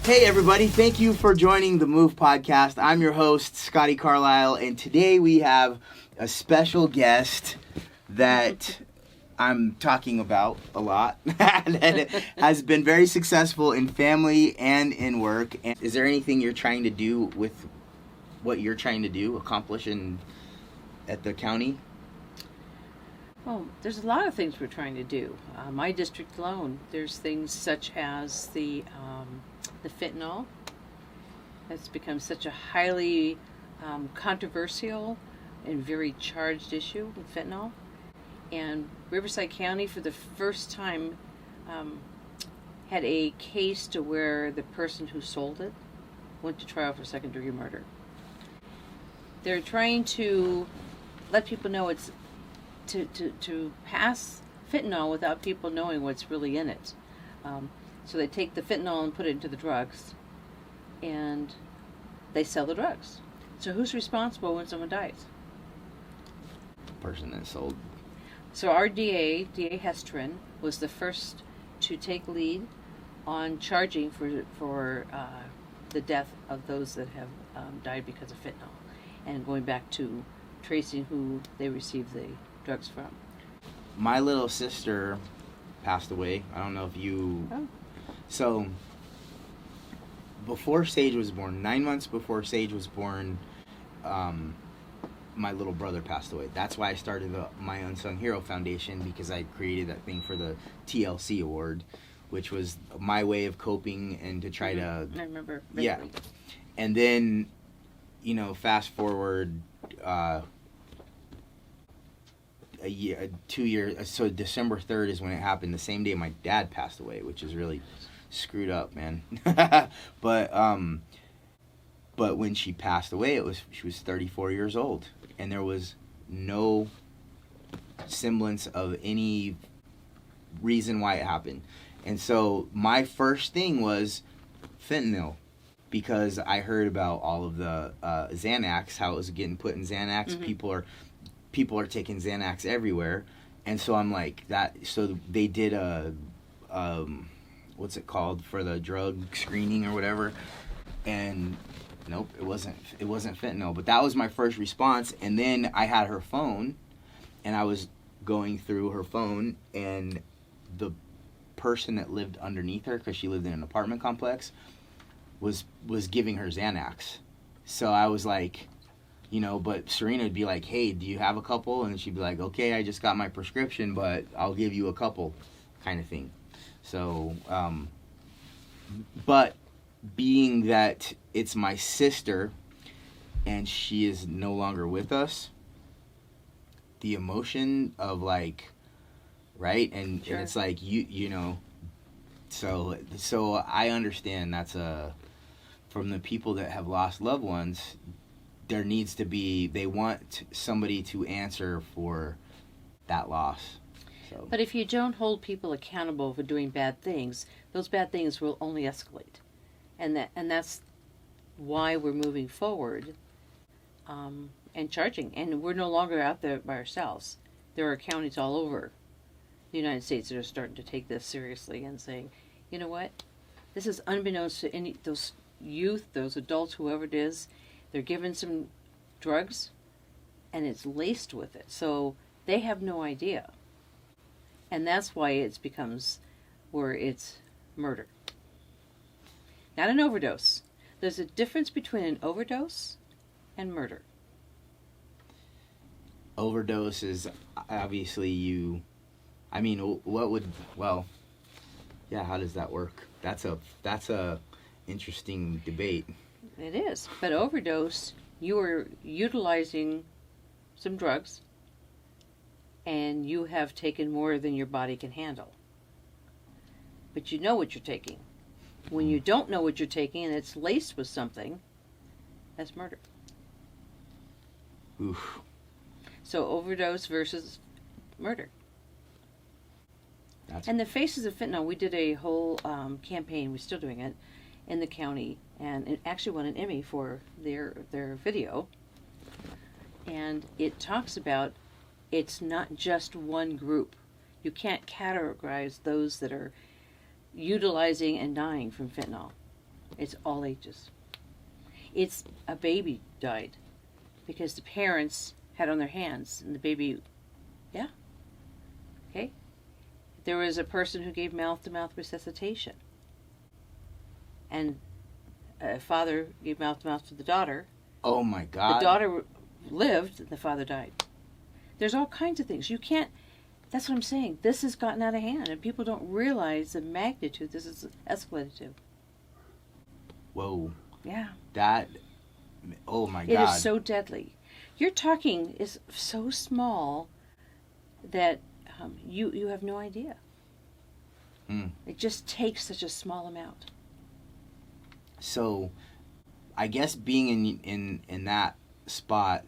Hey everybody, thank you for joining the Move podcast. I'm your host, Scotty Carlisle, and today we have a special guest that I'm talking about a lot that has been very successful in family and in work. And is there anything you're trying to do with what you're trying to accomplish at the county? Well, there's a lot of things we're trying to do. My district alone, there's things such as the fentanyl. That's become such a highly controversial and very charged issue with fentanyl. And Riverside County, for the first time, had a case to where the person who sold it went to trial for second-degree murder. They're trying to let people know it's to pass fentanyl without people knowing what's really in it. So they take the fentanyl and put it into the drugs, and they sell the drugs. So who's responsible when someone dies? The person that sold. So our DA Hestrin, was the first to take lead on charging for the death of those that have died because of fentanyl, and going back to tracing who they received the drugs from. My little sister passed away. I don't know if you... Oh. So, before Sage was born, 9 months before Sage was born, my little brother passed away. That's why I started my Unsung Hero Foundation, because I created that thing for the TLC award, which was my way of coping and to try to... I remember. Yeah. And then, fast forward... a year, 2 years. So December 3rd is when it happened. The same day my dad passed away, which is really screwed up, man. But when she passed away, she was 34 years old, and there was no semblance of any reason why it happened. And so my first thing was fentanyl, because I heard about all of the Xanax, how it was getting put in Xanax. Mm-hmm. People are taking Xanax everywhere, and so I'm like that. So they did a what's it called, for the drug screening or whatever, and nope, it wasn't fentanyl. But that was my first response. And then I had her phone, and I was going through her phone, and the person that lived underneath her, because she lived in an apartment complex, was giving her Xanax. So I was like, but Serena would be like, hey, do you have a couple? And she'd be like, okay, I just got my prescription, but I'll give you a couple, kind of thing. So, but being that it's my sister and she is no longer with us, the emotion of like, right? And, sure. And it's like, so I understand that's from the people that have lost loved ones, there needs to be, they want somebody to answer for that loss. So. But if you don't hold people accountable for doing bad things, those bad things will only escalate. And that's why we're moving forward and charging. And we're no longer out there by ourselves. There are counties all over the United States that are starting to take this seriously and saying, you know what, this is unbeknownst to those youth, those adults, whoever it is. They're given some drugs, and it's laced with it. So they have no idea. And that's why it becomes where it's murder. Not an overdose. There's a difference between an overdose and murder. Overdose is obviously how does that work? That's a interesting debate. It is. But overdose, you are utilizing some drugs, and you have taken more than your body can handle. But you know what you're taking. When you don't know what you're taking and it's laced with something, that's murder. Oof. So overdose versus murder. And the Faces of Fentanyl, we did a whole campaign, we're still doing it, in the county, and it actually won an Emmy for their video. And it talks about it's not just one group. You can't categorize those that are utilizing and dying from fentanyl. It's all ages. It's a baby died because the parents had on their hands and the baby, yeah, okay. There was a person who gave mouth-to-mouth resuscitation, and a father gave mouth-to-mouth to the daughter. Oh my God. The daughter lived, and the father died. There's all kinds of things. You can't, that's what I'm saying. This has gotten out of hand, and people don't realize the magnitude this is escalated to. Whoa. Yeah. That, oh my God. It is so deadly. Your talking is so small that you have no idea. It just takes such a small amount. So, I guess being in that spot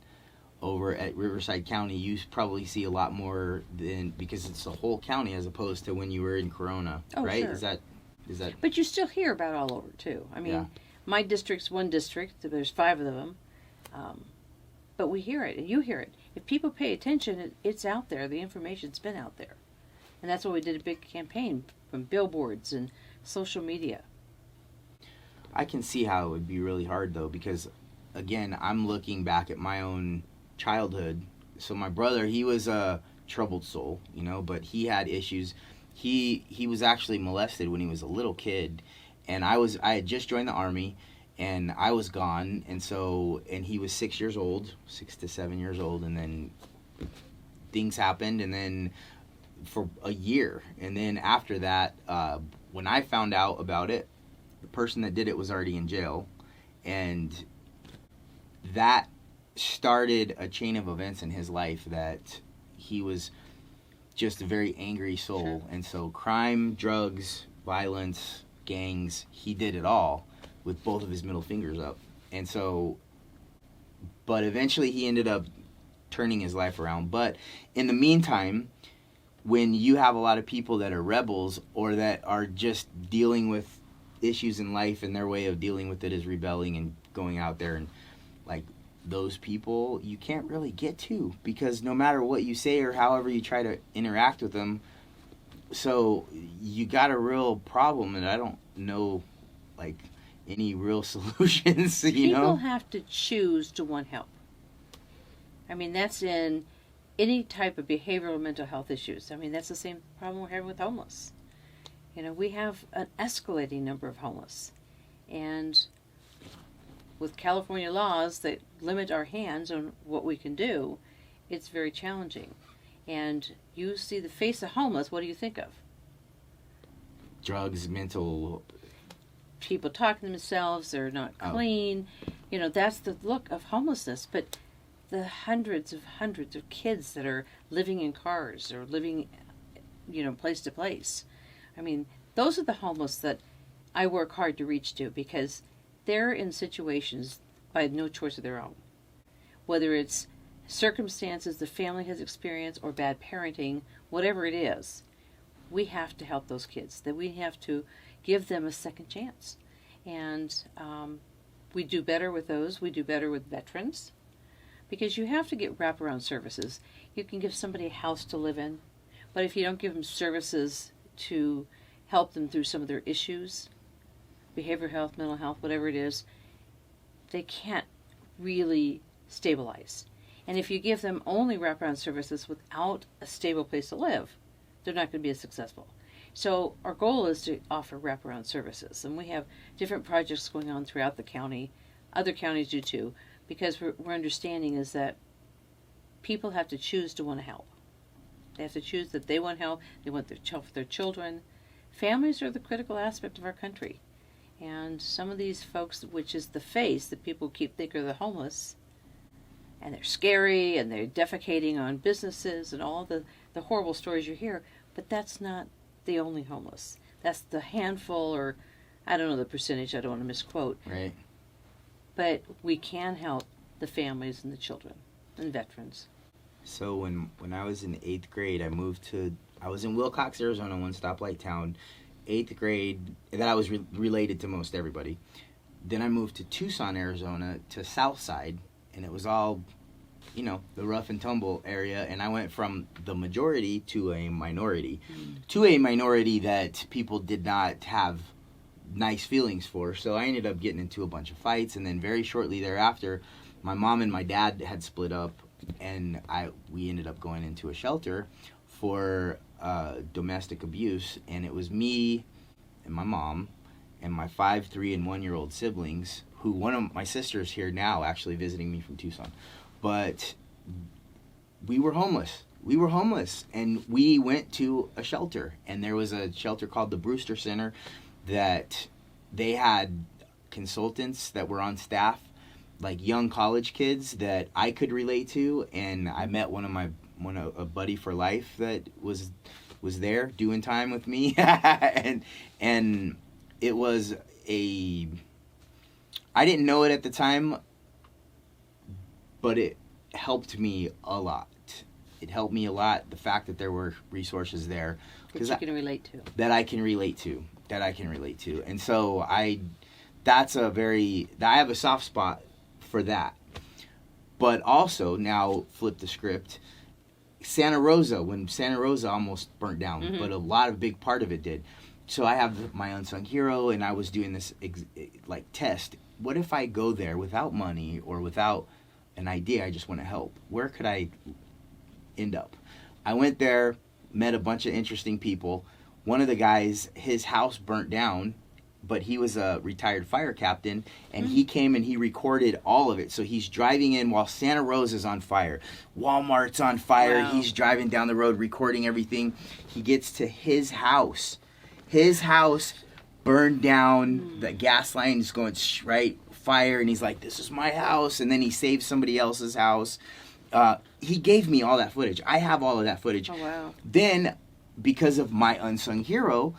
over at Riverside County, you probably see a lot more than, because it's the whole county as opposed to when you were in Corona, right? Sure. Is that? But you still hear about all over too. I mean, my district's one district. There's 5 of them, but we hear it, and you hear it. If people pay attention, it's out there. The information's been out there, and that's why we did a big campaign from billboards and social media. I can see how it would be really hard though, because again, I'm looking back at my own childhood. So my brother, he was a troubled soul, you know, but he had issues. He was actually molested when he was a little kid, and I had just joined the Army, and I was gone, and he was 6 to 7 years old, and then things happened, and then for a year, and then after that, when I found out about it, the person that did it was already in jail, and that started a chain of events in his life that he was just a very angry soul. Sure. And so crime, drugs, violence, gangs, he did it all with both of his middle fingers up. And so, but eventually he ended up turning his life around. But in the meantime, when you have a lot of people that are rebels or that are just dealing with issues in life, and their way of dealing with it is rebelling and going out there, and like those people you can't really get to, because no matter what you say or however you try to interact with them, so you got a real problem, and I don't know like any real solutions. People have to choose to want help. I mean, that's in any type of behavioral mental health issues. I mean, that's the same problem we're having with homeless. You know, we have an escalating number of homeless, and with California laws that limit our hands on what we can do, it's very challenging. And you see the face of homeless, what do you think of? Drugs, mental... People talking to themselves, they're not clean. You know, that's the look of homelessness. But the hundreds of kids that are living in cars or living, you know, place to place. I mean, those are the homeless that I work hard to reach to, because they're in situations by no choice of their own. Whether it's circumstances the family has experienced or bad parenting, whatever it is, we have to help those kids. That we have to give them a second chance. And we do better with those. We do better with veterans, because you have to get wraparound services. You can give somebody a house to live in, but if you don't give them services to help them through some of their issues, behavioral health, mental health, whatever it is, they can't really stabilize. And if you give them only wraparound services without a stable place to live, they're not going to be as successful. So our goal is to offer wraparound services, and we have different projects going on throughout the county. Other counties do too, because we're understanding is that people have to choose to want to help. They have to choose that they want help. They want their children. Families are the critical aspect of our country. And some of these folks, which is the face that people keep thinking are the homeless, and they're scary, and they're defecating on businesses, and all the horrible stories you hear, but that's not the only homeless. That's the handful, or I don't know the percentage, I don't want to misquote. Right. But we can help the families and the children and veterans. So when I was in 8th grade, I was in Wilcox, Arizona, one stoplight town. 8th grade, that I was related to most everybody. Then I moved to Tucson, Arizona, to Southside, and it was all, you know, the rough and tumble area, and I went from the majority to a minority. To a minority that people did not have nice feelings for. So I ended up getting into a bunch of fights, and then very shortly thereafter, my mom and my dad had split up, and we ended up going into a shelter for domestic abuse, and it was me and my mom and my 5, 3, and 1-year-old siblings, who one of my sisters here now actually visiting me from Tucson. But we were homeless. And we went to a shelter, and there was a shelter called the Brewster Center that they had consultants that were on staff, like young college kids that I could relate to, and I met a buddy for life that was there doing time with me, and it was I didn't know it at the time, but it helped me a lot. It helped me a lot, the fact that there were resources there that you can relate to. That I can relate to. And so I have a soft spot for that. But also, now flip the script, when Santa Rosa almost burnt down, but a big part of it did. So I have my unsung hero, and I was doing this test. What if I go there without money or without an idea? I just want to help. Where could I end up? I went there, met a bunch of interesting people. One of the guys, his house burnt down, but he was a retired fire captain, and he came and he recorded all of it. So he's driving in while Santa Rosa's on fire. Walmart's on fire. Wow. He's driving down the road recording everything. He gets to his house. His house burned down. The gas line is going fire, and he's like, this is my house. And then he saved somebody else's house. He gave me all that footage. I have all of that footage. Oh, wow. Then, because of my unsung hero,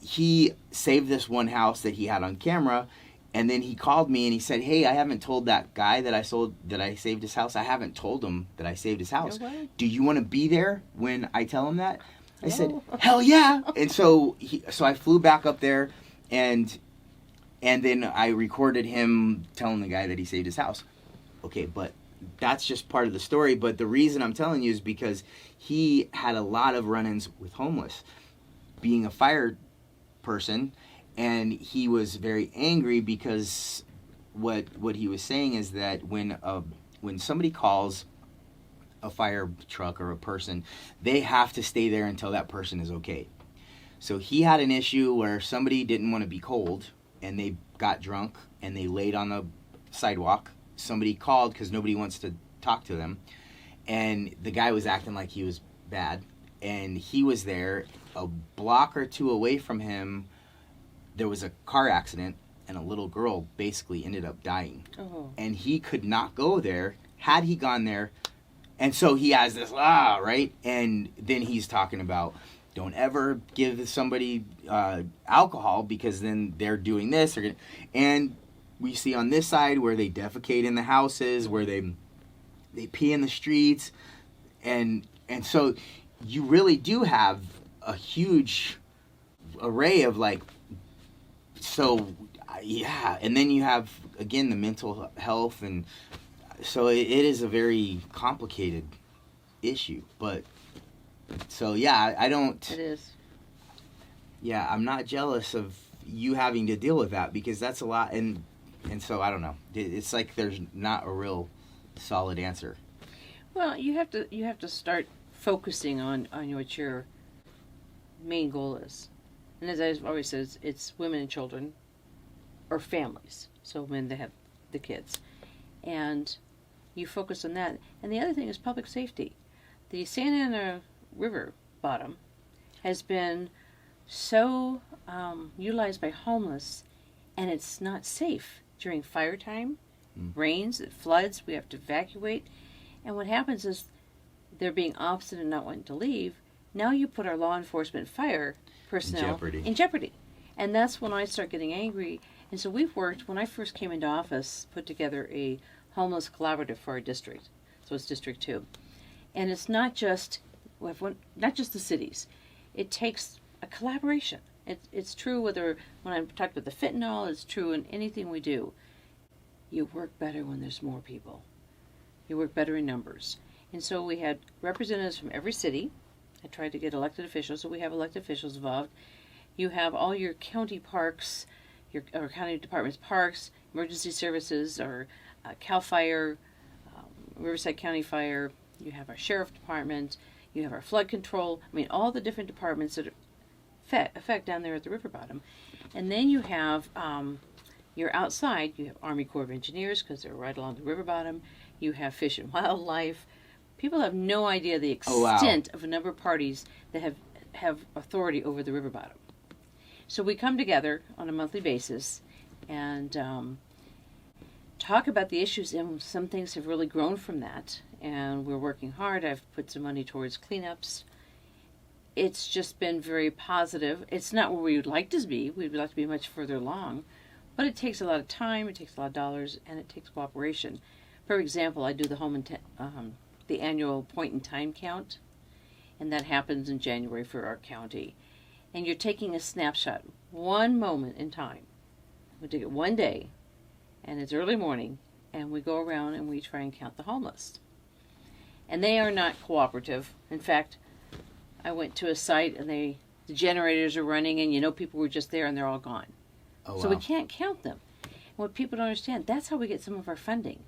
he saved this one house that he had on camera, and then he called me and he said, hey, I haven't told that guy that I saved his house. I haven't told him that I saved his house. No way. Do you want to be there when I tell him that? I said, hell yeah. And so I flew back up there, and then I recorded him telling the guy that he saved his house. Okay, but that's just part of the story. But the reason I'm telling you is because he had a lot of run-ins with homeless, being a fire person, and he was very angry because what he was saying is that when somebody calls a fire truck or a person, they have to stay there until that person is okay. So he had an issue where somebody didn't want to be cold, and they got drunk and they laid on the sidewalk. Somebody called because nobody wants to talk to them, and the guy was acting like he was bad, and he was there. A block or two away from him, there was a car accident, and a little girl basically ended up dying. Oh. And he could not go there. Had he gone there, and so he has this, right? And then he's talking about, don't ever give somebody alcohol, because then they're doing this. And we see on this side where they defecate in the houses, where they pee in the streets. And so you really do have a huge array of and then you have, again, the mental health, and so it is a very complicated issue. But so I don't. It is. Yeah, I'm not jealous of you having to deal with that, because that's a lot, and so I don't know. It's like there's not a real solid answer. Well, you have to start focusing on what your main goal is, and as I always said, it's women and children, or families. So when they have the kids, and you focus on that. And the other thing is public safety. The Santa Ana River bottom has been so utilized by homeless, and it's not safe during fire time, rains, it floods, we have to evacuate. And what happens is they're being obstinate and not wanting to leave. Now you put our law enforcement fire personnel in jeopardy. And that's when I start getting angry. And so we've worked, when I first came into office, put together a homeless collaborative for our district. So it's District 2. And it's not just the cities. It takes a collaboration. It's true when I'm talking about the fentanyl, it's true in anything we do. You work better when there's more people. You work better in numbers. And so we had representatives from every city. I tried to get elected officials, so we have elected officials involved. You have all your county parks, or county departments parks, emergency services, or CAL FIRE, Riverside County Fire. You have our sheriff department. You have our flood control. I mean, all the different departments that affect down there at the river bottom. And then you have you're outside. You have Army Corps of Engineers because they're right along the river bottom. You have Fish and Wildlife. People have no idea the extent of a number of parties that have authority over the river bottom. So we come together on a monthly basis and talk about the issues, and some things have really grown from that. And we're working hard. I've put some money towards cleanups. It's just been very positive. It's not where we would like to be. We'd like to be much further along. But it takes a lot of time, it takes a lot of dollars, and it takes cooperation. For example, I do the annual point-in-time count, and that happens in January for our county. And you're taking a snapshot, one moment in time. We take it one day, and it's early morning, and we go around and we try and count the homeless. And they are not cooperative. In fact, I went to a site and the generators are running, and people were just there and they're all gone. Oh, wow. So we can't count them. And what people don't understand, that's how we get some of our funding.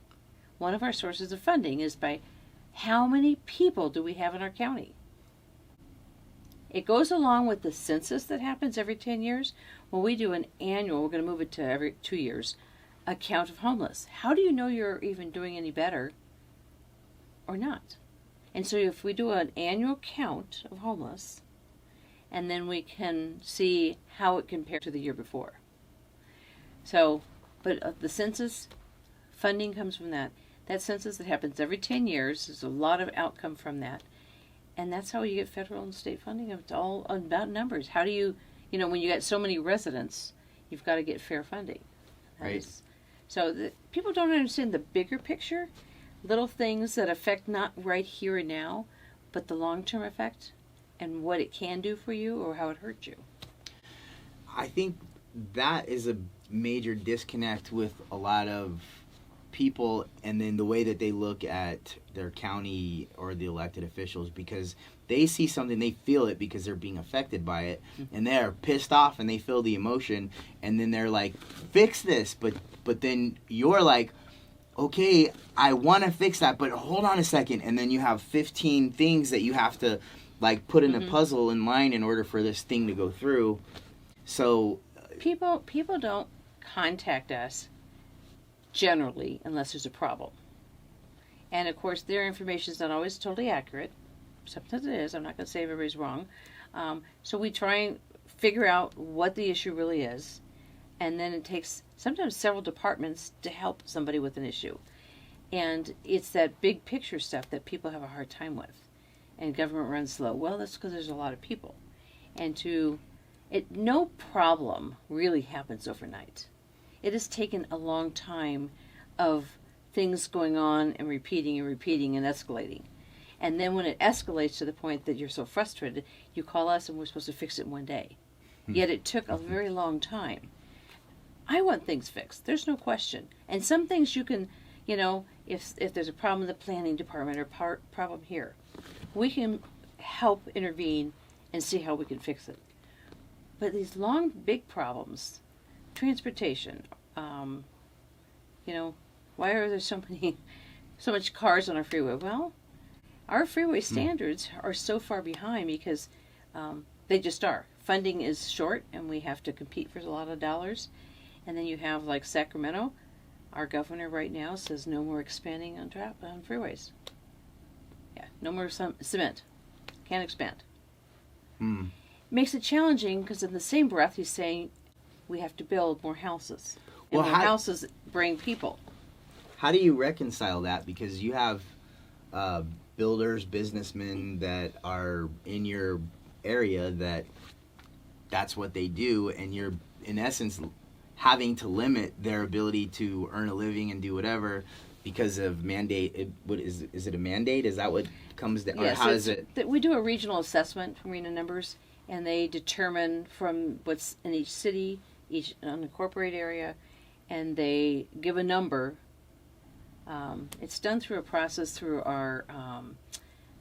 One of our sources of funding is by how many people do we have in our county. It goes along with the census that happens every 10 years. When we do an annual, we're going to move it to every 2 years, a count of homeless. How do you know you're even doing any better or not? And so if we do an annual count of homeless, and then we can see how it compares to the year before. So, but the census funding comes from that. That census that happens every 10 years, there's a lot of outcome from that. And that's how you get federal and state funding. It's all about numbers. How do you, when you get so many residents, you've got to get fair funding. Right. So people don't understand the bigger picture, little things that affect not right here and now, but the long-term effect and what it can do for you or how it hurts you. I think that is a major disconnect with a lot of people, and then the way that they look at their county or the elected officials, because they see something, they feel it because they're being affected by it, and they're pissed off and they feel the emotion, and then they're like, fix this, but then you're like, okay, I want to fix that, but hold on a second, and then you have 15 things that you have to put in a puzzle in line in order for this thing to go through. So people don't contact us generally unless there's a problem. And of course their information is not always totally accurate. Sometimes it is. I'm not going to say everybody's wrong. So we try and figure out what the issue really is, and then it takes sometimes several departments to help somebody with an issue. And it's that big picture stuff that people have a hard time with. And government runs slow. Well, that's because there's a lot of people. And no problem really happens overnight. It has taken a long time of things going on and repeating and escalating. And then when it escalates to the point that you're so frustrated, you call us and we're supposed to fix it in one day. Yet it took a very long time. I want things fixed. There's no question. And some things you can, if there's a problem in the planning department or problem here, we can help intervene and see how we can fix it. But these long, big problems, transportation, why are there so much cars on our freeway? Well, our freeway standards are so far behind because they just are. Funding is short, and we have to compete for a lot of dollars. And then you have Sacramento. Our governor right now says no more expanding on freeways. Yeah, no more cement. Can't expand. Makes it challenging because in the same breath he's saying we have to build more houses. And more houses bring people. How do you reconcile that? Because you have builders, businessmen that are in your area that's what they do, and you're in essence having to limit their ability to earn a living and do whatever because of mandate. Is it a mandate? Is that what comes down? Yes, or how does it? We do a regional assessment from RENA numbers, and they determine from what's in each city, each unincorporated area, and they give a number. It's done through a process through our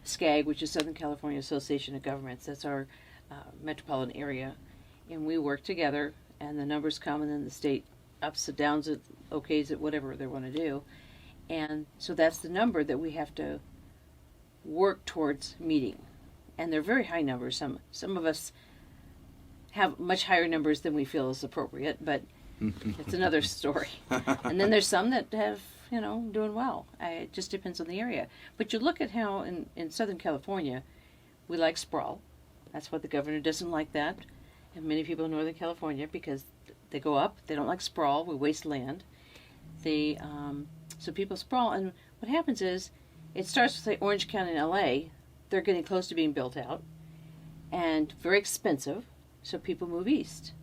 SCAG, which is Southern California Association of Governments. That's our metropolitan area. and we work together, and the numbers come, and then the state ups and downs it, okays it, whatever they want to do. And so that's the number that we have to work towards meeting. And they're very high numbers. Some of us have much higher numbers than we feel is appropriate, but it's another story. And then there's some that have, doing well. It just depends on the area. But you look at how in Southern California, we like sprawl. That's what the governor doesn't like that. And many people in Northern California, because they go up, they don't like sprawl, we waste land. So people sprawl, and what happens is, it starts with, say, Orange County and LA. They're getting close to being built out, and very expensive, so people move east.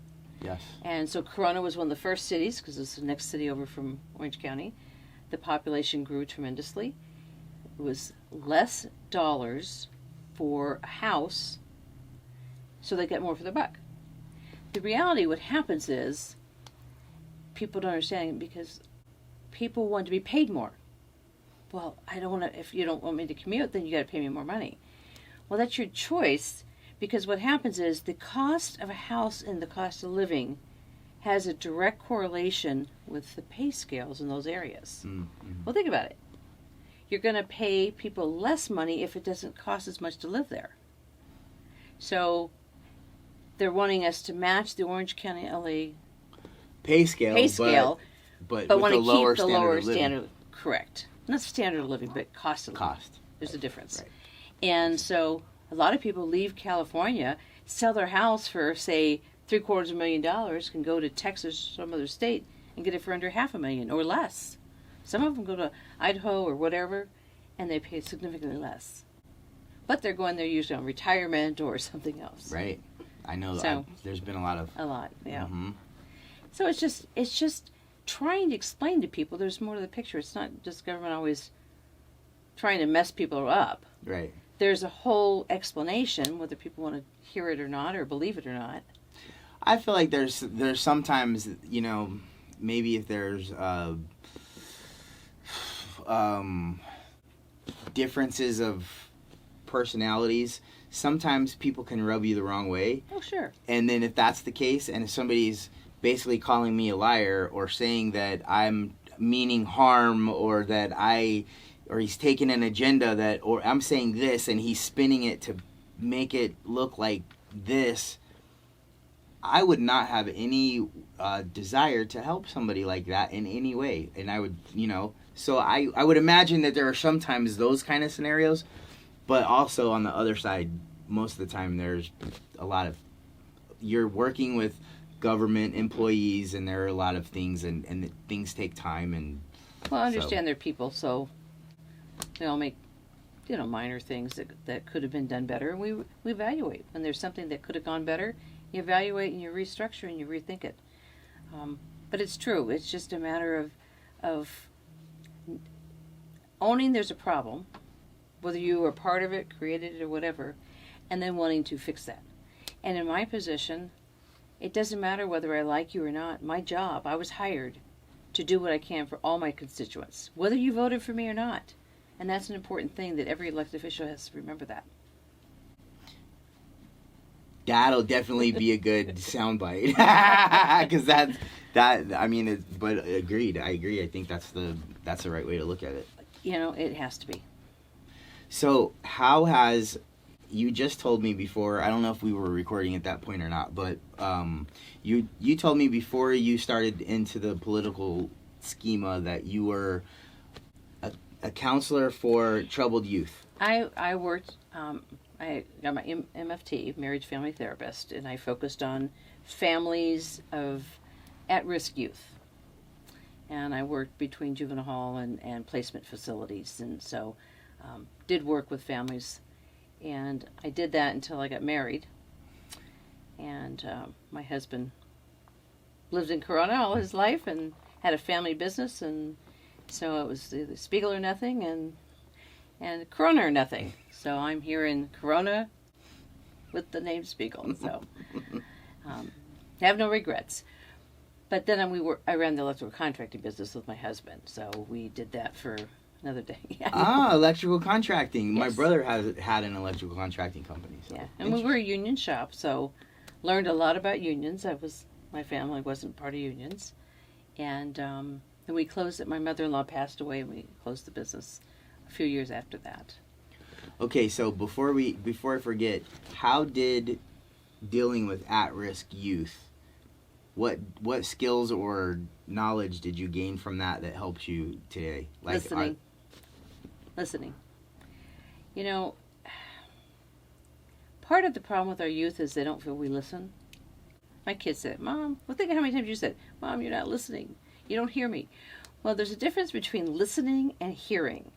Yes. And so Corona was one of the first cities, because it's the next city over from Orange County. The population grew tremendously. It was less dollars for a house, so they get more for their buck. The reality, what happens is, people don't understand it because people want to be paid more. Well, I don't want to, if you don't want me to commute, then you got to pay me more money. Well, that's your choice, because what happens is the cost of a house and the cost of living has a direct correlation with the pay scales in those areas. Mm-hmm. Well, think about it. You're going to pay people less money if it doesn't cost as much to live there. So they're wanting us to match the Orange County LA pay scale, but want to keep the lower standard. Correct. Not standard of living, but cost of living. There's a difference. Right. And so a lot of people leave California, sell their house for, say, $750,000, can go to Texas or some other state and get it for under $500,000 or less. Some of them go to Idaho or whatever, and they pay significantly less. But they're going there usually on retirement or something else. Right. I know. So, there's been a lot, yeah. Mm-hmm. So it's just trying to explain to people there's more to the picture. It's not just government always trying to mess people up. Right. There's a whole explanation, whether people want to hear it or not, or believe it or not. I feel like there's sometimes, maybe if there's differences of personalities, sometimes people can rub you the wrong way. Oh, sure. And then if that's the case, and if somebody's basically calling me a liar or saying that I'm meaning harm or that or he's taking an agenda or I'm saying this and he's spinning it to make it look like this, I would not have any desire to help somebody like that in any way. And I would, so I would imagine that there are sometimes those kind of scenarios, but also on the other side, most of the time there's a lot of, you're working with government employees and there are a lot of things and things take time and well, I understand they're people, so they all make minor things that could have been done better, and we evaluate when there's something that could have gone better. You evaluate and you restructure and you rethink it. But it's true. It's just a matter of owning there's a problem, whether you were part of it, created it, or whatever, and then wanting to fix that. And in my position, it doesn't matter whether I like you or not. My job, I was hired to do what I can for all my constituents, whether you voted for me or not. And that's an important thing that every elected official has to remember that. That'll definitely be a good soundbite. Because but agreed. I agree. I think that's the right way to look at it. It has to be. So how has, you just told me before, I don't know if we were recording at that point or not, but you told me before you started into the political schema that you were a counselor for troubled youth. I worked, I got my MFT, Marriage Family Therapist, and I focused on families of at-risk youth. And I worked between juvenile hall and placement facilities, and so did work with families. And I did that until I got married. And my husband lived in Corona all his life and had a family business, and so it was either Spiegel or nothing, and Corona or nothing. So I'm here in Corona with the name Spiegel. So have no regrets. But then I ran the electrical contracting business with my husband. So we did that for another day. Electrical contracting. Yes. My brother had an electrical contracting company. So. Yeah, and we were a union shop, so learned a lot about unions. My family wasn't part of unions. And then we closed it. My mother-in-law passed away, and we closed the business a few years after that. Okay, so before I forget, how did dealing with at-risk youth, what skills or knowledge did you gain from that helps you today? Listening. You know, part of the problem with our youth is they don't feel we listen. My kids said, Mom, well, think of how many times you said, Mom, you're not listening. You don't hear me. Well, there's a difference between listening and hearing.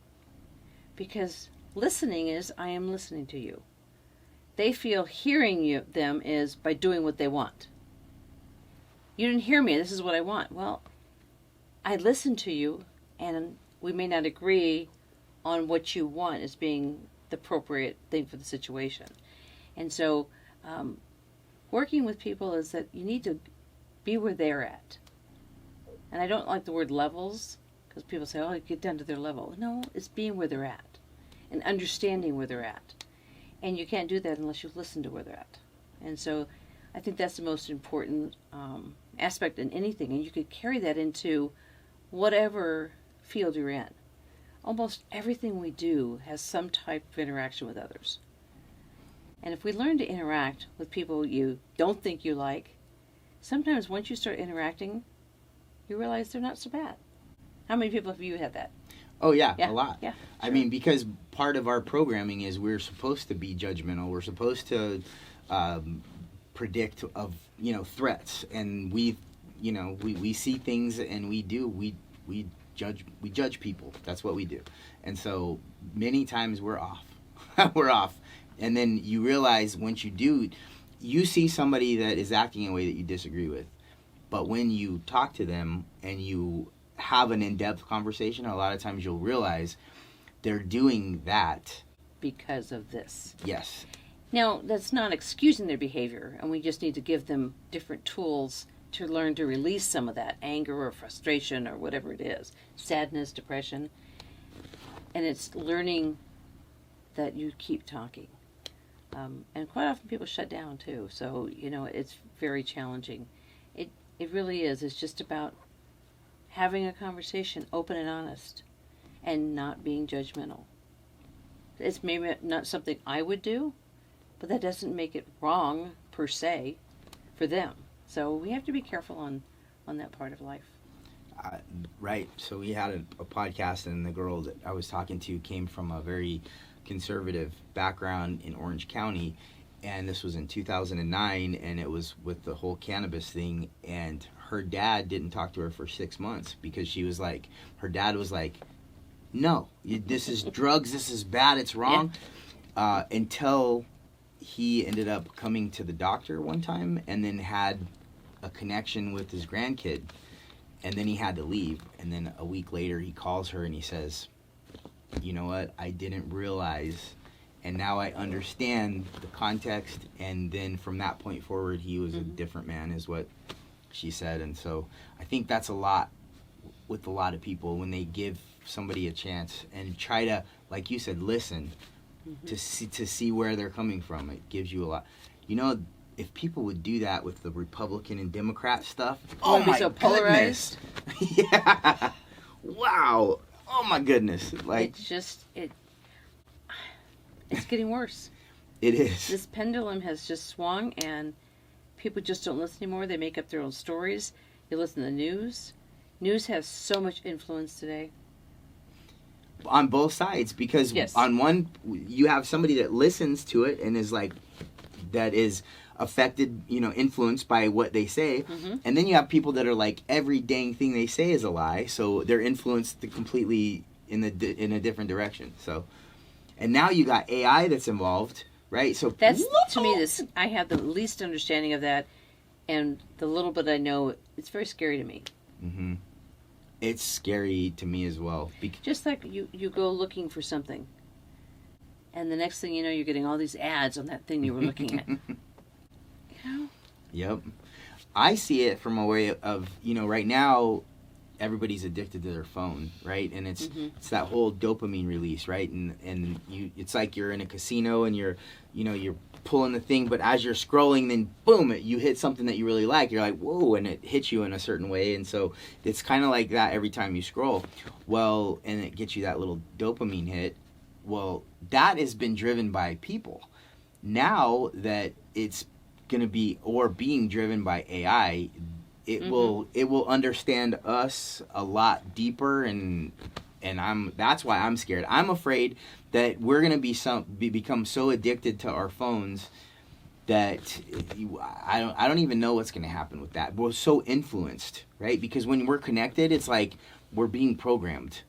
Because listening is, I am listening to you. They feel hearing them is by doing what they want. You didn't hear me. This is what I want. Well, I listened to you, and we may not agree on what you want as being the appropriate thing for the situation. And so working with people is that you need to be where they're at. And I don't like the word levels, because people say, oh, get down to their level. No, it's being where they're at and understanding where they're at. And you can't do that unless you listen to where they're at. And so I think that's the most important aspect in anything. And you could carry that into whatever field you're in. Almost everything we do has some type of interaction with others. And if we learn to interact with people you don't think you like, sometimes once you start interacting, you realize they're not so bad. How many people have you had that? Oh, yeah, a lot. Yeah, sure. I mean, because part of our programming is we're supposed to be judgmental. We're supposed to predict of, threats. And we see things and we judge people. That's what we do. And so many times we're off. We're off. And then you realize once you see somebody that is acting in a way that you disagree with. But when you talk to them and you have an in-depth conversation, a lot of times you'll realize they're doing that because of this. Yes. Now, that's not excusing their behavior, and we just need to give them different tools to learn to release some of that anger or frustration or whatever it is, sadness, depression. And it's learning that you keep talking. And quite often people shut down too, so, it's very challenging. It really is. It's just about having a conversation, open and honest, and not being judgmental. It's maybe not something I would do, but that doesn't make it wrong, per se, for them. So we have to be careful on that part of life. Right. So we had a podcast, and the girl that I was talking to came from a very conservative background in Orange County, and this was in 2009, and it was with the whole cannabis thing, and her dad didn't talk to her for 6 months because her dad was like, no, this is drugs, this is bad, it's wrong. Yeah. Until he ended up coming to the doctor one time and then had a connection with his grandkid, and then he had to leave. And then a week later he calls her and he says, you know what, I didn't realize, and now I understand the context. And then from that point forward, he was a different man, is what she said. And so I think that's a lot with a lot of people when they give somebody a chance and try to, like you said, listen to see where they're coming from. It gives you a lot. If people would do that with the Republican and Democrat stuff, oh my so polarized. Yeah. Wow. Oh my goodness. It's getting worse. It is. This pendulum has just swung, and people just don't listen anymore. They make up their own stories. They listen to the news. News has so much influence today. On both sides, because on one, you have somebody that listens to it and is that is affected, influenced by what they say. And then you have people that are like, every dang thing they say is a lie. So they're influenced completely in a different direction. So, and now you got AI that's involved, right? So that's, to me, I have the least understanding of that. And the little bit I know, it's very scary to me. Mm-hmm. It's scary to me as well. Just like you go looking for something, and the next thing you know, you're getting all these ads on that thing you were looking at. Yep. I see it from a way of, right now, everybody's addicted to their phone, right? And it's Mm-hmm. it's that whole dopamine release, right? And it's like you're in a casino and you're pulling the thing, but as you're scrolling, then boom, you hit something that you really like. You're like, whoa, and it hits you in a certain way. And so it's kind of like that every time you scroll. Well, and it gets you that little dopamine hit. Well, that has been driven by people. Now that it's going to be or being driven by AI, it will understand us a lot deeper, and that's why I'm scared. I'm afraid that we're going to become so addicted to our phones that I don't even know what's going to happen with that. We're so influenced, right? Because when we're connected, it's like we're being programmed.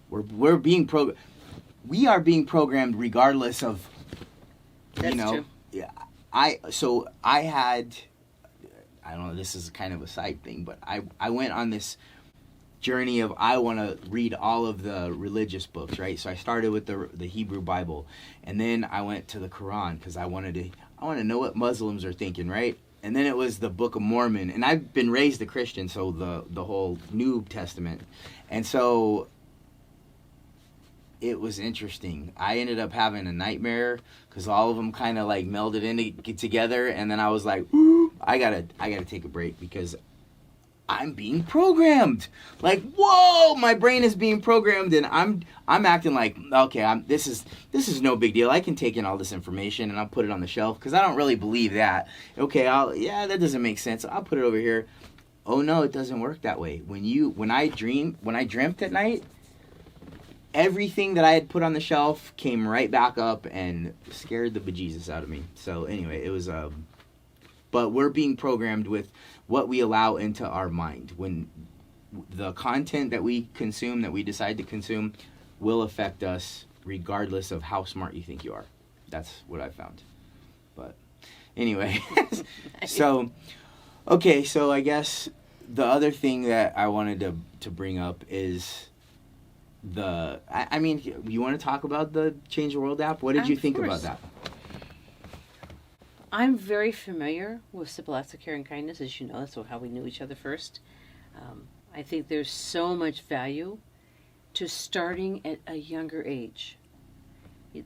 We're being programmed. We are being programmed regardless of, That's true. Yeah. I had, I don't know, this is kind of a side thing, but I went on this journey of I want to read all of the religious books, right? So I started with the Hebrew Bible, and then I went to the Quran because I want to know what Muslims are thinking, right? And then it was the Book of Mormon, and I've been raised a Christian, so the whole New Testament, and so it was interesting. I ended up having a nightmare because all of them kind of like melded in together, and then I was like, ooh, I gotta take a break because I'm being programmed. Like, whoa, my brain is being programmed, and I'm acting like, okay, this is no big deal. I can take in all this information and I'll put it on the shelf because I don't really believe that. Okay, that doesn't make sense. I'll put it over here. Oh no, it doesn't work that way. When I dreamt at night, everything that I had put on the shelf came right back up and scared the bejesus out of me. So anyway, it was but we're being programmed with what we allow into our mind. When the content that we consume, that we decide to consume, will affect us regardless of how smart you think you are. That's what I found. But anyway, so I guess the other thing that I wanted to bring up is I mean, you want to talk about the Change the World app? What did you think about that? I'm very familiar with Simple Acts of Care and Kindness, as you know. That's how we knew each other first. I think there's so much value to starting at a younger age.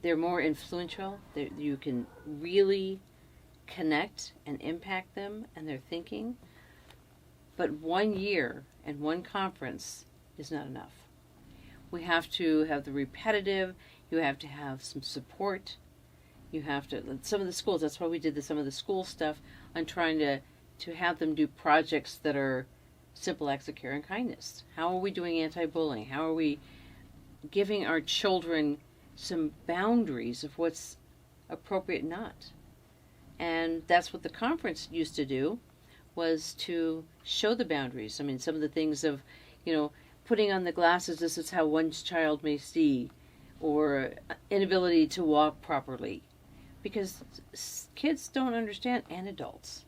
They're more influential. You can really connect and impact them and their thinking. But 1 year and one conference is not enough. We have to have the repetitive. You have to have some support. You have to, some of the schools, that's why we did some of the school stuff on trying to have them do projects that are simple acts of care and kindness. How are we doing anti-bullying? How are we giving our children some boundaries of what's appropriate and not? And that's what the conference used to do, was to show the boundaries. I mean, some of the things of, putting on the glasses, this is how one child may see, or inability to walk properly. Because kids don't understand, and adults,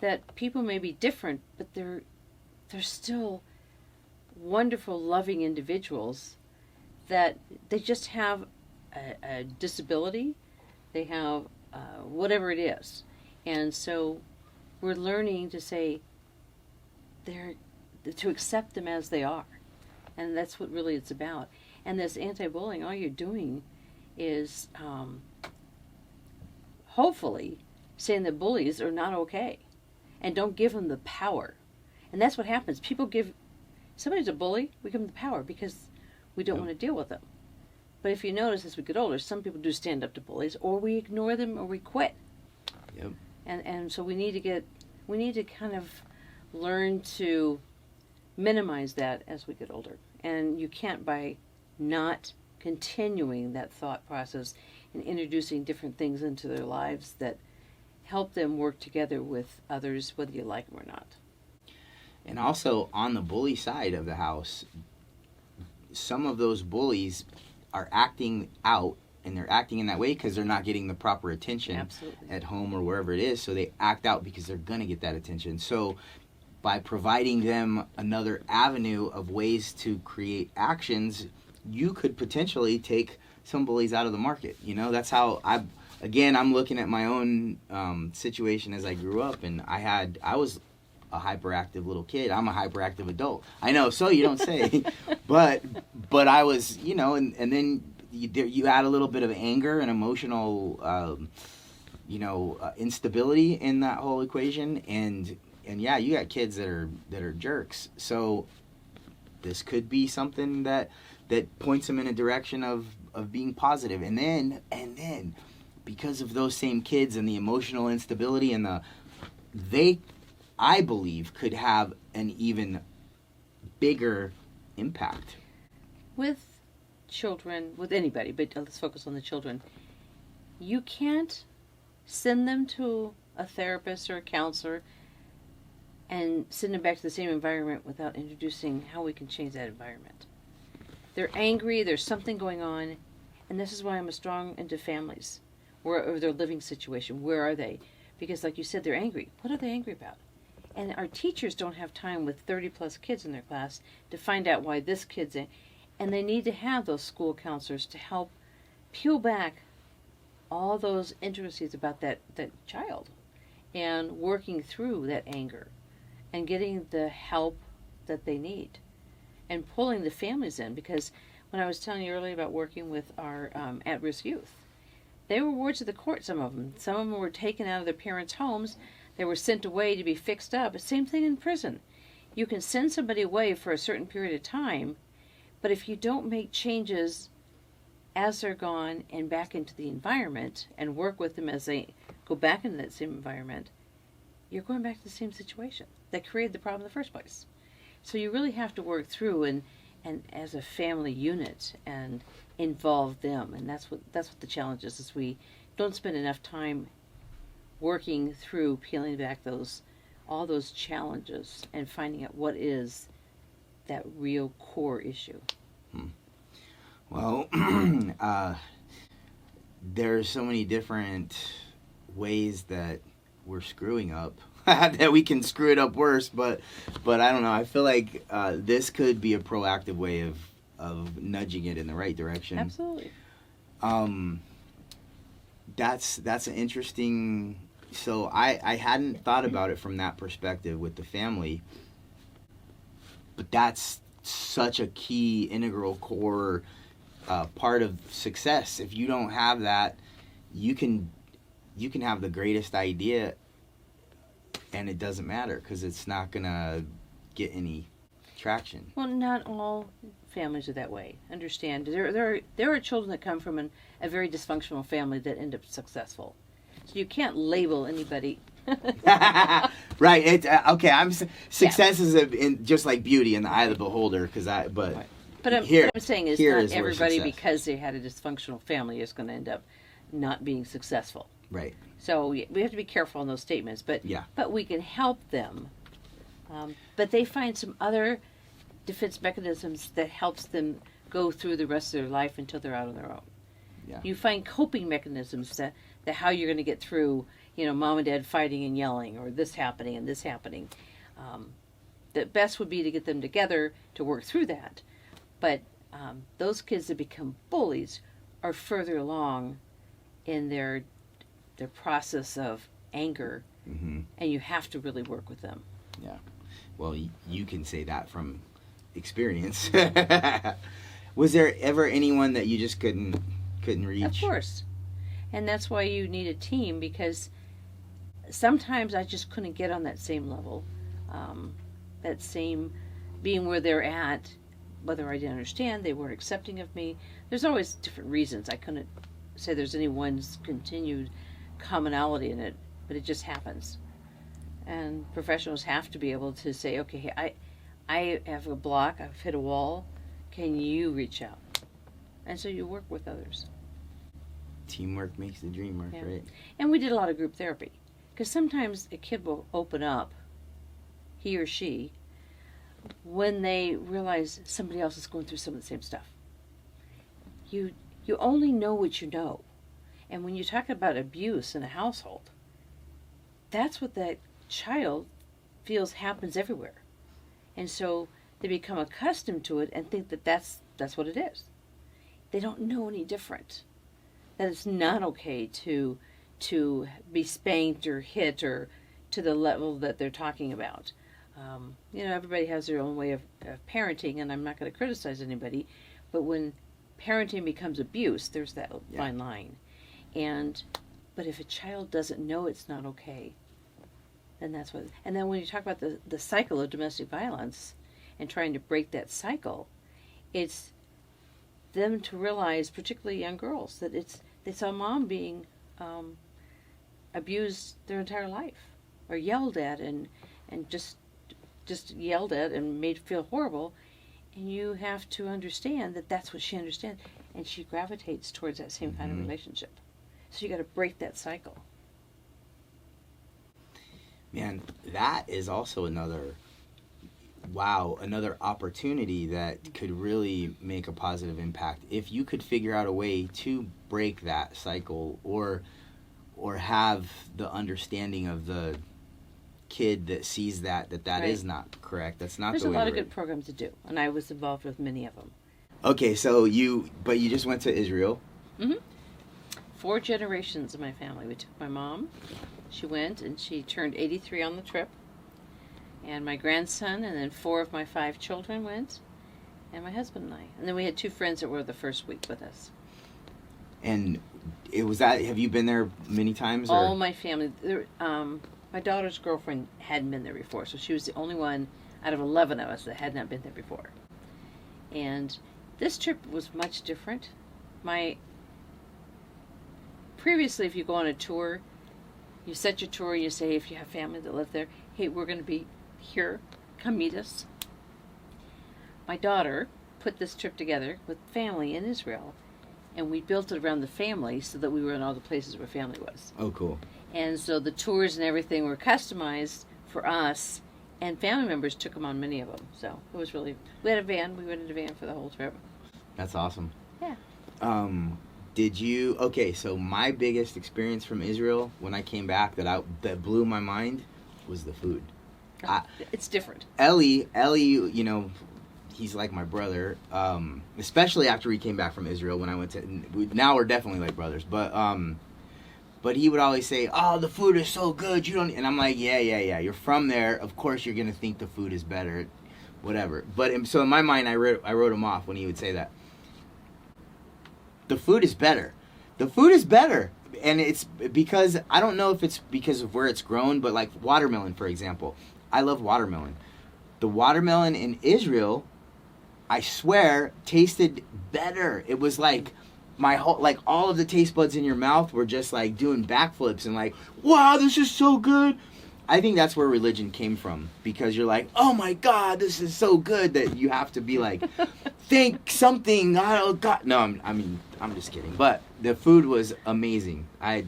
that people may be different, but they're still wonderful, loving individuals, that they just have a disability, they have whatever it is. And so we're learning to say, to accept them as they are. And that's what really it's about. And this anti-bullying, all you're doing is hopefully saying that bullies are not okay. And don't give them the power. And that's what happens. Somebody's a bully, we give them the power because we don't want to deal with them. But if you notice, as we get older, some people do stand up to bullies, or we ignore them, or we quit. Yep. And so we need to kind of learn to minimize that as we get older. And you can't by not continuing that thought process and introducing different things into their lives that help them work together with others, whether you like them or not. And also on the bully side of the house, some of those bullies are acting out, and they're acting in that way because they're not getting the proper attention at home or wherever it is. So they act out because they're going to get that attention. So by providing them another avenue of ways to create actions, you could potentially take some bullies out of the market. That's how I'm looking at my own situation as I grew up, and I was a hyperactive little kid. I'm a hyperactive adult. I know, so you don't say. but I was, and then you add a little bit of anger and emotional, instability in that whole equation, and yeah, you got kids that are jerks. So this could be something that points them in a direction of being positive. And then because of those same kids and the emotional instability and I believe could have an even bigger impact. With children, with anybody, but let's focus on the children. You can't send them to a therapist or a counselor and send them back to the same environment without introducing how we can change that environment. They're angry, there's something going on, and this is why I'm strong into families, or their living situation. Where are they? Because like you said, they're angry. What are they angry about? And our teachers don't have time with 30 plus kids in their class to find out why this kid's in. And they need to have those school counselors to help peel back all those intricacies about that child and working through that anger and getting the help that they need and pulling the families in. Because when I was telling you earlier about working with our at-risk youth, they were wards of the court, some of them. Some of them were taken out of their parents' homes. They were sent away to be fixed up. Same thing in prison. You can send somebody away for a certain period of time, but if you don't make changes as they're gone and back into the environment and work with them as they go back into that same environment, you're going back to the same situation that created the problem in the first place. So you really have to work through and as a family unit and involve them, and that's what the challenge is we don't spend enough time working through peeling back all those challenges and finding out what is that real core issue. Well, there's so many different ways that we're screwing up that we can screw it up worse, but I don't know. I feel like this could be a proactive way of nudging it in the right direction. Absolutely. That's an interesting. So I hadn't thought about it from that perspective with the family, but that's such a key, integral, core part of success. If you don't have that, you can have the greatest idea, and it doesn't matter because it's not gonna get any traction. Well, not all families are that way. Understand, there are children that come from a very dysfunctional family that end up successful. So you can't label anybody. Right. Okay. Success is just like beauty in the eye of the beholder. Right. But what I'm saying is not everybody because they had a dysfunctional family is going to end up not being successful. Right. So we have to be careful in those statements. But yeah. But we can help them. But they find some other defense mechanisms that helps them go through the rest of their life until they're out on their own. Yeah. You find coping mechanisms that how you're going to get through, mom and dad fighting and yelling, or this happening and this happening. The best would be to get them together to work through that. But those kids that become bullies are further along in their process of anger, mm-hmm. and you have to really work with them. Yeah. Well, you can say that from experience. Was there ever anyone that you just couldn't reach? Of course. And that's why you need a team, because sometimes I just couldn't get on that same level, that same being where they're at, whether I didn't understand, they weren't accepting of me. There's always different reasons. I couldn't say there's any one continued commonality in it, but it just happens. And professionals have to be able to say, okay, I have a block, I've hit a wall, can you reach out? And so you work with others. Teamwork makes the dream work, yeah. Right? And we did a lot of group therapy. Because sometimes a kid will open up, he or she, when they realize somebody else is going through some of the same stuff. You only know what you know. And when you talk about abuse in a household, that's what that child feels happens everywhere. And so they become accustomed to it and think that that's what it is. They don't know any different. That it's not okay to be spanked or hit or to the level that they're talking about. everybody has their own way of parenting, and I'm not going to criticize anybody, but when parenting becomes abuse, there's that fine line. But if a child doesn't know it's not okay, then that's what. And then when you talk about the cycle of domestic violence and trying to break that cycle, it's them to realize, particularly young girls, that they saw mom being abused their entire life, or yelled at and just yelled at and made feel horrible, and you have to understand that that's what she understands, and she gravitates towards that same kind of relationship. So you got to break that cycle. Man, that is also another opportunity that could really make a positive impact. If you could figure out a way to break that cycle, or have the understanding of the kid that sees that right. Is not correct. That's not There's the way. There's a lot of good programs to do, and I was involved with many of them. Okay, so you just went to Israel. Mm-hmm. 4 generations of my family. We took my mom. She went, and she turned 83 on the trip. And my grandson, and then 4 of my 5 children went, and my husband and I. And then we had 2 friends that were the first week with us. And it was that. Have you been there many times? Or? All my family. My daughter's girlfriend hadn't been there before, so she was the only one out of 11 of us that had not been there before. And this trip was much different. Previously, if you go on a tour, you set your tour, you say, if you have family that live there, hey, we're going to be here, come meet us. My daughter put this trip together with family in Israel, and we built it around the family so that we were in all the places where family was. Oh, cool. And so the tours and everything were customized for us, and family members took them on many of them. So it was really, we had a van, we went in a van for the whole trip. That's awesome. Yeah. So my biggest experience from Israel when I came back that blew my mind was the food. It's different. Ellie, he's like my brother, especially after he came back from Israel when I went now we're definitely like brothers, but he would always say, oh, the food is so good, and I'm like, yeah, you're from there, of course you're going to think the food is better, whatever. But so in my mind, I wrote him off when he would say that. The food is better. The food is better. And it's because, I don't know if it's because of where it's grown, but like watermelon, for example. I love watermelon. The watermelon in Israel, I swear, tasted better. It was like all of the taste buds in your mouth were just like doing backflips and like, wow, this is so good. I think that's where religion came from, because you're like, oh my God, this is so good, that you have to be like, think something. Oh God, no, I'm just kidding. But the food was amazing. Okay,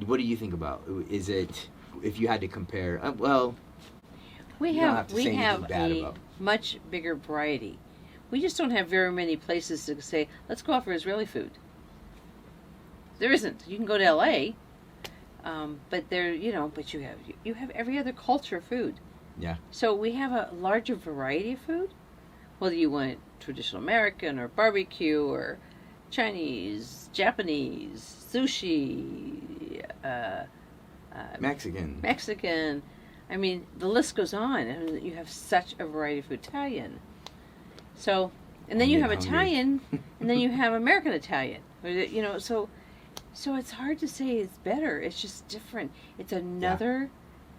what do you think about? Is it, if you had to compare? We have a much bigger variety. We just don't have very many places to say, let's go out for Israeli food. There isn't. You can go to L.A., but you have every other culture of food. Yeah. So we have a larger variety of food, whether you want traditional American or barbecue or Chinese, Japanese, sushi, Mexican. I mean, the list goes on. And you have such a variety of food. Italian. So, and then you have Italian, and then you have American Italian. So it's hard to say it's better. It's just different. It's another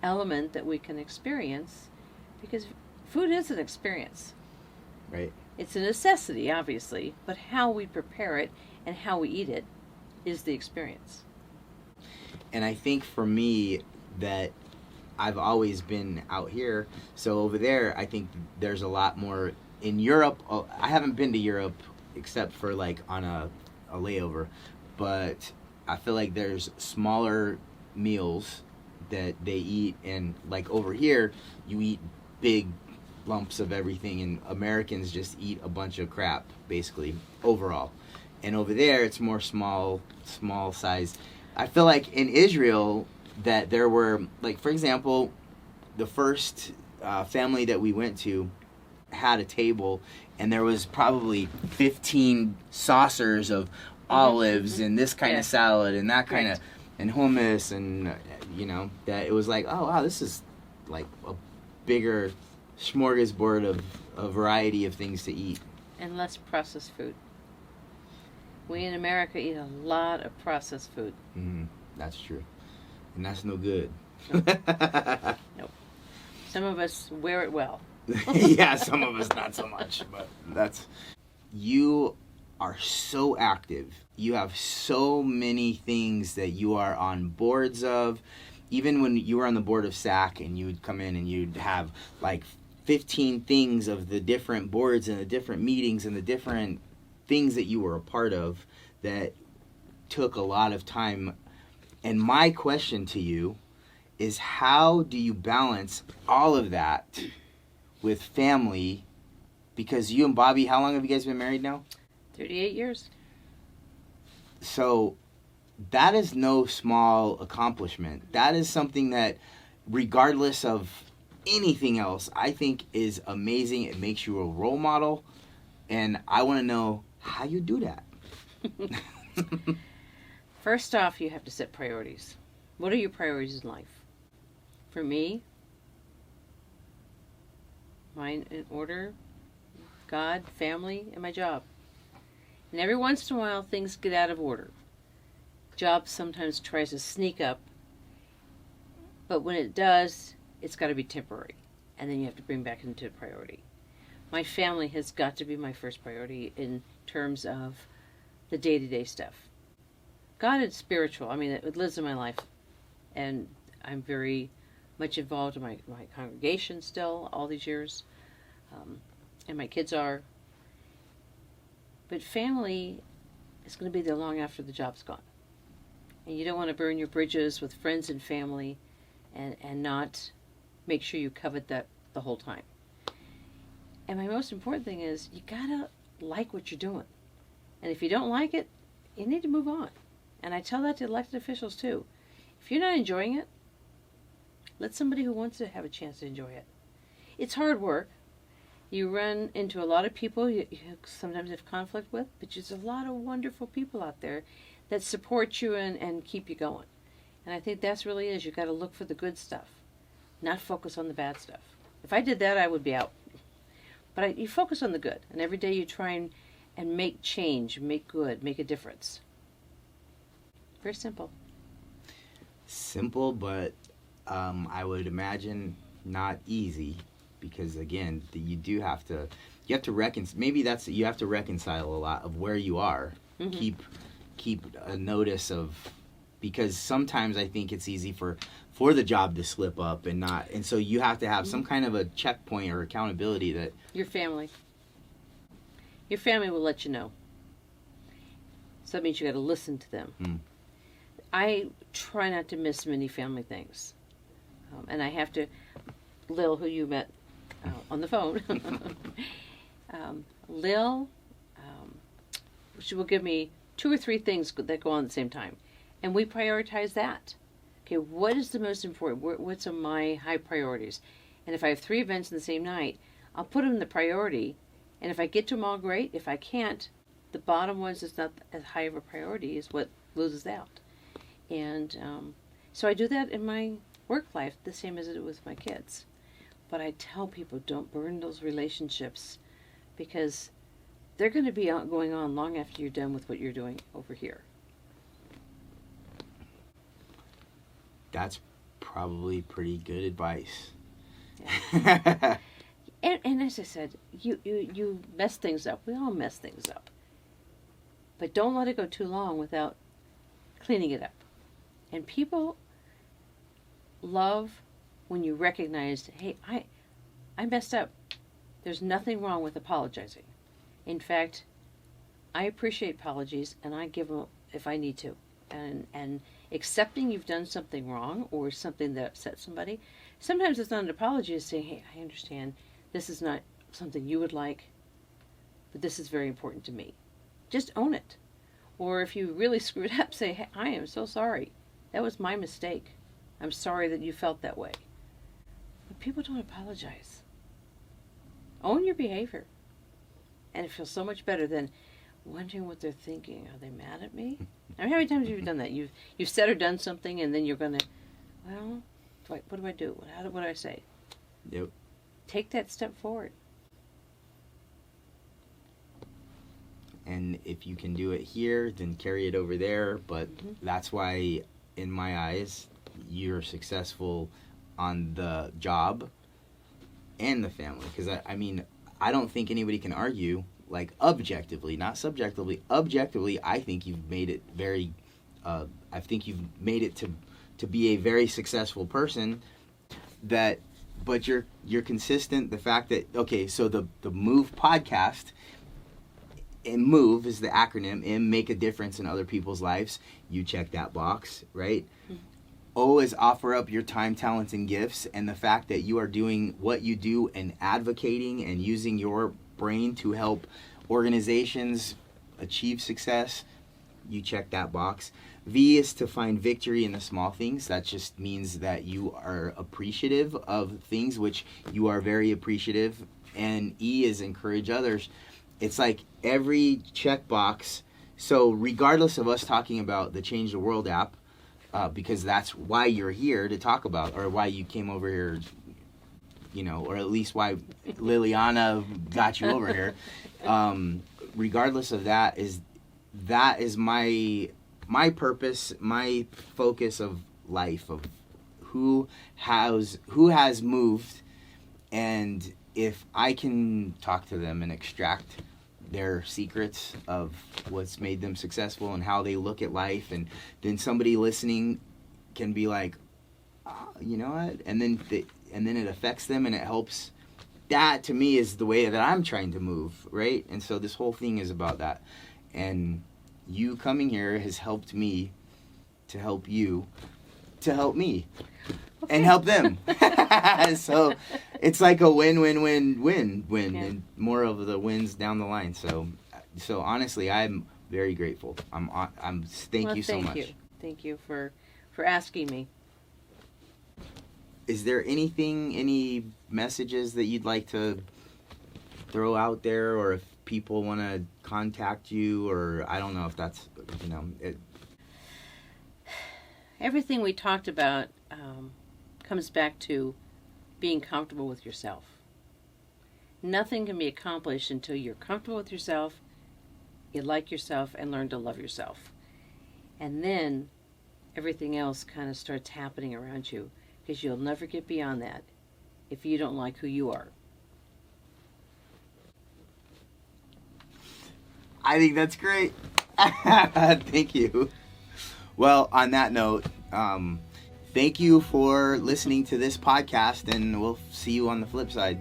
element that we can experience, because food is an experience. Right. It's a necessity, obviously, but how we prepare it and how we eat it is the experience. And I think for me that I've always been out here, so over there I think there's a lot more. In Europe, I haven't been to Europe except for like on a layover, but I feel like there's smaller meals that they eat, and like over here you eat big lumps of everything, and Americans just eat a bunch of crap basically overall, and over there it's more small size. I feel like in Israel that there were, like, for example, the first family that we went to had a table, and there was probably 15 saucers of olives and this kind of salad and that kind of, and hummus, and that it was like, oh wow, this is like a bigger smorgasbord of a variety of things to eat. And less processed food. We in America eat a lot of processed food. That's true. And that's no good. Nope. Some of us wear it well. Yeah, some of us not so much, but that's... You are so active. You have so many things that you are on boards of. Even when you were on the board of SAC and you would come in and you'd have like 15 things of the different boards and the different meetings and the different things that you were a part of that took a lot of time. And my question to you is, how do you balance all of that with family? Because you and Bobby, how long have you guys been married now? 38 years. So that is no small accomplishment. That is something that, regardless of anything else, I think is amazing. It makes you a role model. And I want to know how you do that. First off, you have to set priorities. What are your priorities in life? For me, mine in order, God, family, and my job. And every once in a while, things get out of order. Job sometimes tries to sneak up, but when it does, it's got to be temporary. And then you have to bring back into priority. My family has got to be my first priority in terms of the day-to-day stuff. God is spiritual. I mean, it lives in my life. And I'm very much involved in my congregation still, all these years. And my kids are. But family is going to be there long after the job's gone. And you don't want to burn your bridges with friends and family and not make sure you covet that the whole time. And my most important thing is you got to like what you're doing. And if you don't like it, you need to move on. And I tell that to elected officials too. If you're not enjoying it, let somebody who wants to have a chance to enjoy it. It's hard work. You run into a lot of people you sometimes have conflict with, but there's a lot of wonderful people out there that support you and keep you going. And I think that's really is. You've got to look for the good stuff, not focus on the bad stuff. If I did that, I would be out. But you focus on the good, and every day you try and make change, make good, make a difference. Very simple. Simple, but I would imagine not easy, because again, you have to reconcile. Maybe you have to reconcile a lot of where you are. Mm-hmm. Keep a notice of, because sometimes I think it's easy for the job to slip up and so you have to have some kind of a checkpoint or accountability that your family will let you know. So that means you got to listen to them. I try not to miss many family things. And I have to, Lil, who you met on the phone, Lil, she will give me 2 or 3 things that go on at the same time. And we prioritize that. Okay, what is the most important? What's on my high priorities? And if I have 3 events in the same night, I'll put them in the priority. And if I get to them all, great. If I can't, the bottom ones that's not as high of a priority is what loses out. And so I do that in my work life, the same as it with my kids. But I tell people, don't burn those relationships, because they're going to be going on long after you're done with what you're doing over here. That's probably pretty good advice. Yeah. and as I said, you mess things up. We all mess things up. But don't let it go too long without cleaning it up. And people love when you recognize, hey, I messed up. There's nothing wrong with apologizing. In fact, I appreciate apologies, and I give them if I need to. And accepting you've done something wrong or something that upset somebody. Sometimes it's not an apology, it's saying, hey, I understand this is not something you would like, but this is very important to me. Just own it. Or if you really screwed up, say, hey, I am so sorry. That was my mistake. I'm sorry that you felt that way. But people don't apologize. Own your behavior. And it feels so much better than wondering what they're thinking. Are they mad at me? I mean, how many times have you done that? You've said or done something, and then you're going to, well, What do I do? What do I say? Yep. Take that step forward. And if you can do it here, then carry it over there. But that's why, in my eyes, you're successful on the job and the family. Because, I mean, I don't think anybody can argue, like, objectively, not subjectively. Objectively, I think you've made it very, I think you've made it to be a very successful person. But you're consistent. The fact that, okay, so the MOVE podcast, and MOVE is the acronym, and make a difference in other people's lives. You check that box, right? Mm-hmm. O is offer up your time, talents, and gifts. And the fact that you are doing what you do and advocating and using your brain to help organizations achieve success. You check that box. V is to find victory in the small things. That just means that you are appreciative of things, which you are very appreciative. And E is encourage others. It's like every checkbox. So regardless of us talking about the Change the World app, because that's why you're here to talk about, or why you came over here, you know, or at least why Liliana got you over here. Regardless of that is my purpose, my focus of life, of who has moved, and if I can talk to them and extract their secrets of what's made them successful and how they look at life, and then somebody listening can be like, oh, you know what, and then it affects them and it helps. That to me is the way that I'm trying to move, right? And so this whole thing is about that. And you coming here has helped me to help you to help me. Okay. And help them. So it's like a win-win-win-win-win, yeah. And more of the wins down the line. So honestly, I'm very grateful. Thank you so much. Thank you for asking me. Is there any messages that you'd like to throw out there, or if people want to contact you, or I don't know if that's, you know, everything we talked about comes back to being comfortable with yourself. Nothing can be accomplished until you're comfortable with yourself, you like yourself, and learn to love yourself. And then everything else kind of starts happening around you, because you'll never get beyond that if you don't like who you are. I think that's great. Thank you. Well, on that note, thank you for listening to this podcast, and we'll see you on the flip side.